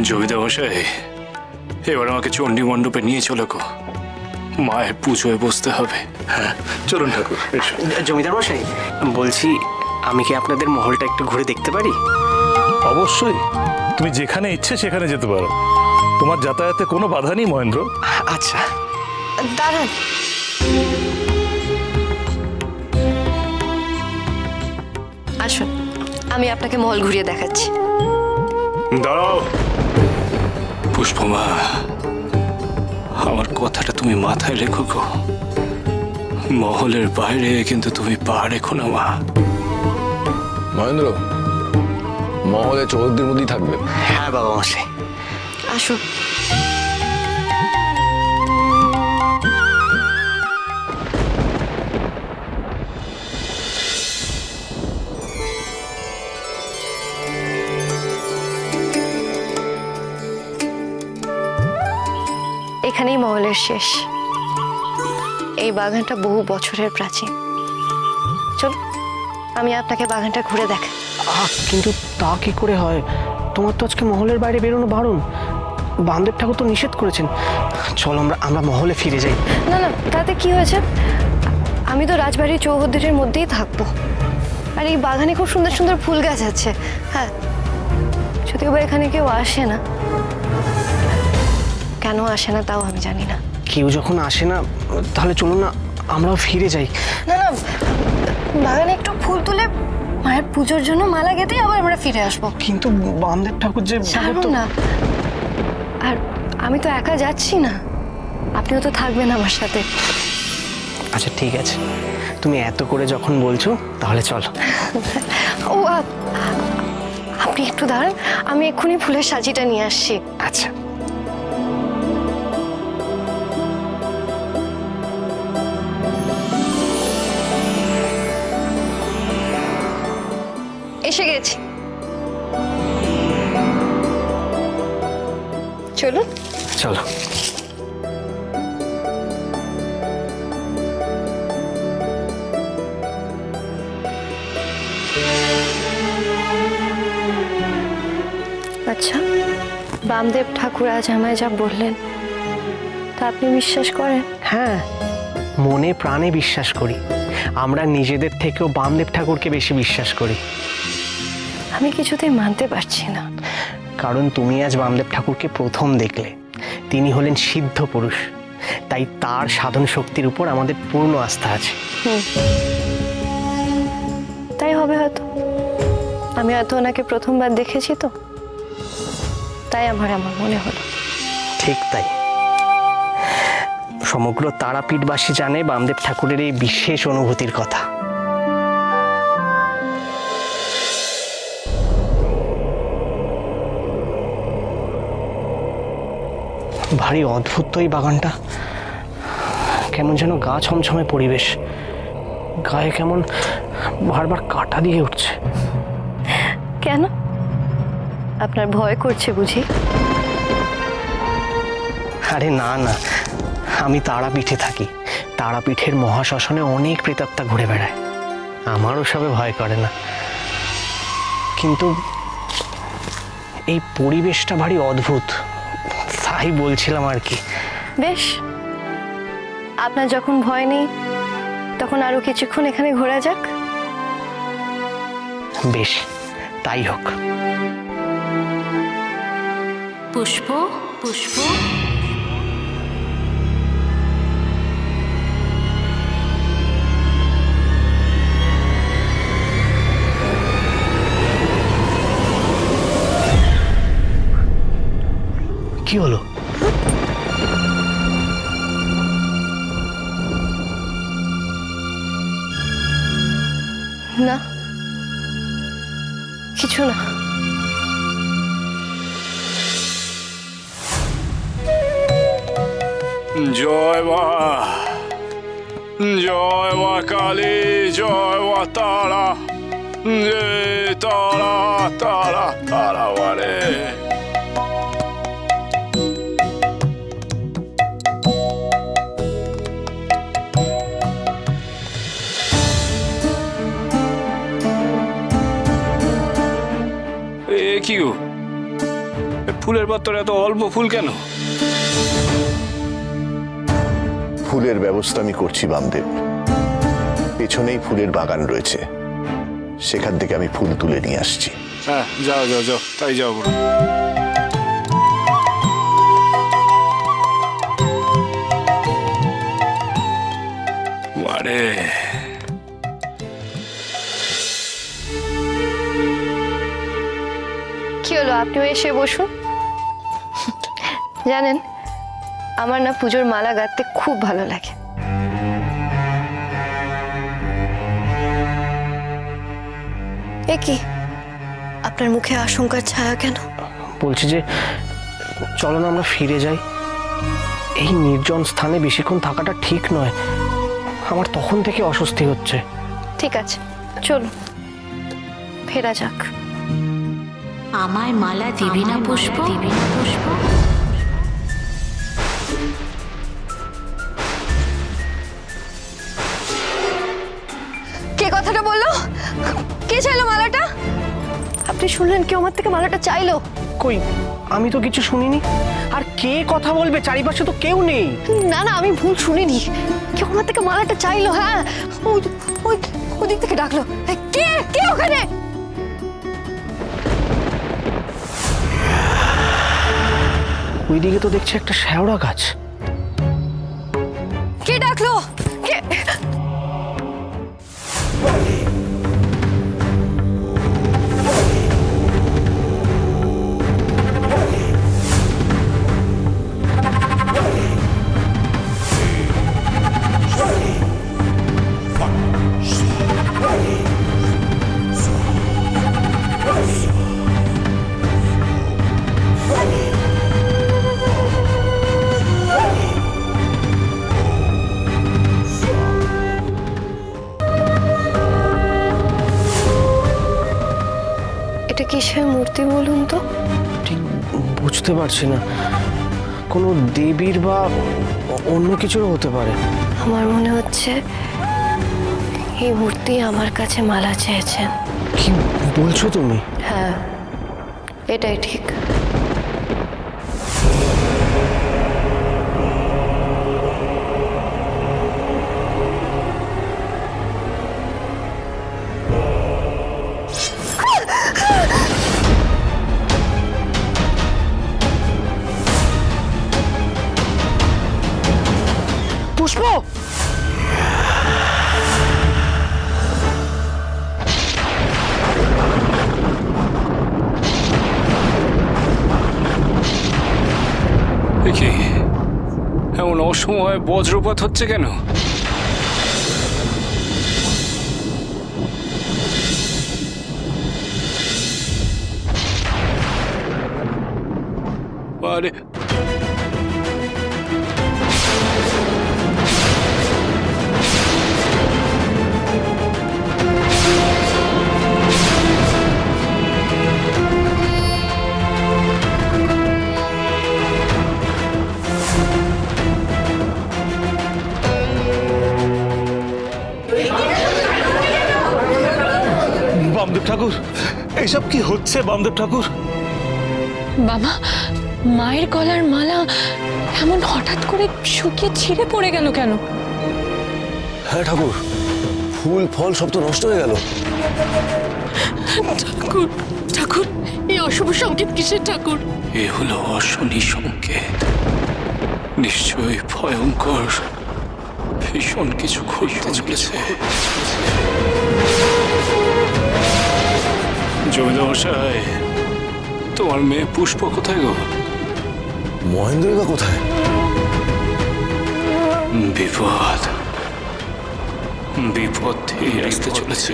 জমিদার মশাই, এবার আমাকে চণ্ডী মণ্ডপে নিয়ে চলো গো, মায়ের পুজোয় বসতে হবে। হ্যাঁ চলুন ঠাকুর, এসো। জমিদার মশাই বলছি, আমি কি আপনাদের মহলটা একটু ঘুরে দেখতে পারি? অবশ্যই, তুমি যেখানে ইচ্ছে সেখানে যেতে পারো, তোমার যাতায়াতে কোনো বাধা নেই মহেন্দ্র। আচ্ছা। দাঁড়ান, আসুন, আমি আপনাকে মহল ঘুরিয়ে দেখাচ্ছি। দাঁড়াও পুষ্পমা, আমার কথাটা তুমি মাথায় রেখো গো, মহলের বাইরে কিন্তু তুমি পা রেখো না মা। মহেন্দ্র, মহলে চৌহদ্দির মধ্যেই থাকবে। হ্যাঁ বাবা মশাই। আসুন। এখানেই মহলের শেষ। এই বাগানটা বহু বছরের প্রাচীন। চলুন, আমি আপনাকে বাগানটা ঘুরে দেখাই। কিন্তু তা কি করে হয়? তোমার তো আজকে মহলের বাইরে বেরোনো বারণ, বামদেব ঠাকুর তো নিষেধ করেছেন। চলো আমরা মহলে ফিরে যাই। না না, তাতে কি হয়েছে? আমি তো রাজবাড়ির চৌহদ্দির মধ্যেই থাকবো, আর এই বাগানে খুব সুন্দর সুন্দর ফুল গাছ আছে। হ্যাঁ, যদিও বা এখানে কেউ আসে না, কেন আসে না তাও আমি জানি না। কেউ যখন আসে না, তাহলে চলুন না আমরাও ফিরে যাই। না না, বাগানে একটু ফুল তুলে মায়ের পুজোর জন্য মালা গেঁথে আবার আমরা ফিরে আসবো। কিন্তু বামদেব ঠাকুর যে ছাড়ুন না, আর আমি তো একা যাচ্ছি না, আপনিও তো থাকবেন আমার সাথে। আচ্ছা ঠিক আছে, তুমি এত করে যখন বলছো তাহলে চলো। ও আপনি একটু দাঁড়ান, আমি এক্ষুনি ফুলের সাজিটা নিয়ে আসছি। আচ্ছা। এসে গেছি, চলুন। চলো। আচ্ছা, বামদেব ঠাকুর আজ আমায় যা বললেন তা আপনি বিশ্বাস করেন? হ্যাঁ, মনে প্রাণে বিশ্বাস করি। আমরা নিজেদের থেকেও বামদেব ঠাকুরকে বেশি বিশ্বাস করি। আমি কিছুতেই মানতে পারছি না। কারণ তুমি আজ বামদেব ঠাকুরকে প্রথম দেখলে। তিনি হলেন সিদ্ধ পুরুষ, তাই তার সাধন শক্তির উপর আমাদের পূর্ণ আস্থা আছে। তাই হবে হয়তো, আমি হয়তো ওনাকে প্রথমবার দেখেছি তো, তাই আমার মনে হলো। ঠিক তাই। সমগ্র তারাপীঠবাসী জানে বামদেব ঠাকুরের এই বিশেষ অনুভূতির কথা। ভারী অদ্ভুত তো এই বাগানটা, কেমন যেন গা ছমছমে পরিবেশ, গায়ে কেমন বারবার কাঁটা দিয়ে উঠছে। কেন, আপনার ভয় করছে বুঝি? আরে না না, আমি তারাপীঠে থাকি। তারাপীঠের মহাশ্মশানে অনেক প্রেতাত্মা ঘুরে বেড়ায়, আমার ওসবে ভয় করে না। কিন্তু এই পরিবেশটা ভারী অদ্ভুত, তাই বলছিলাম আর কি। বেশ, আপনার যখন ভয় নেই তখন আরো কিছুক্ষণ এখানে ঘোরা যাক। বেশ, তাই হোক। পুষ্প পুষ্প কি হলো? না, কিছু না। জয় মা, জয় মা কালী, জয় মা তারা, জয় তারা তারা তারা মানে। কি গো, ফুলের পাত্রে এত অল্প ফুল কেন? ফুলের ব্যবস্থা আমি করছি বামদেব। পেছনেই ফুলের বাগান রয়েছে, সেখান থেকে আমি ফুল তুলে নিয়ে আসছি। হ্যাঁ, যাও যাও যাও, তাই যাও বড়। মারে কি হলো, আপনিও এসে বসুন। জানেন, আমার না পুজোর মালা গাঁথতে খুব ভালো লাগে। এ কি, আপনার মুখে আশঙ্কার ছায়া কেন? বলছি যে চলো না আমরা ফিরে যাই। এই নির্জন স্থানে বেশিক্ষণ থাকাটা ঠিক নয়। আমার তখন থেকে অস্বস্তি হচ্ছে। ঠিক আছে, চলো ফেরা যাক। আমায় মালা দিবি না পুষ্প? দিবি না পুষ্প? কে কথাটা বললো? কে চাইলো মালাটা? আপনি শুনলেন কেউ আমার থেকে মালাটা চাইলো? কই, আমি তো কিছু শুনিনি। আর কে কথা বলবে? চারিপাশে তো কেউ নেই। না না, আমি ভুল শুনিনি। কেউ আমার থেকে মালাটা চাইলো। হ্যাঁ, ওদিক থেকে ডাকলো। কে কে ওখানে? ওইদিকে তো দেখছি একটা শেওড়া গাছ। কে ডাকলো? কে? এটা কিসের মূর্তি বলুন তো? ঠিক বুঝতে পারছি না। কোনো দেবীর বা অন্য কিছুর হতে পারে। আমার মনে হচ্ছে এই মূর্তি আমার কাছে মালা চেয়েছেন। কি বলছো তুমি? হ্যাঁ, এটাই ঠিক। পুষ্প! দেখি এমন অসময়ে বজ্রপাত হচ্ছে কেন? আরে বামদেব ঠাকুর, এইসব কি হচ্ছে বামদেব ঠাকুর? বাবা, মায়ের গলার মালা এমন হঠাৎ করে শুকিয়ে ছিঁড়ে পড়ে গেল কেন? হ্যাঁ ঠাকুর, ফুল ফল সব তো নষ্ট হয়ে গেল। ঠাকুর, ঠাকুর, এই অশুভ সংকেত কিসের ঠাকুর? এ হলো অশনি সংকেত। নিশ্চয়ই ভয়ঙ্কর ভীষণ কিছু ঘটতে চলেছে। জমিদার মশাই, তোমার মেয়ে পুষ্প কোথায় গো? মহেন্দ্রই বা কোথায়? বিপদ বিপদ আসতে চলেছে।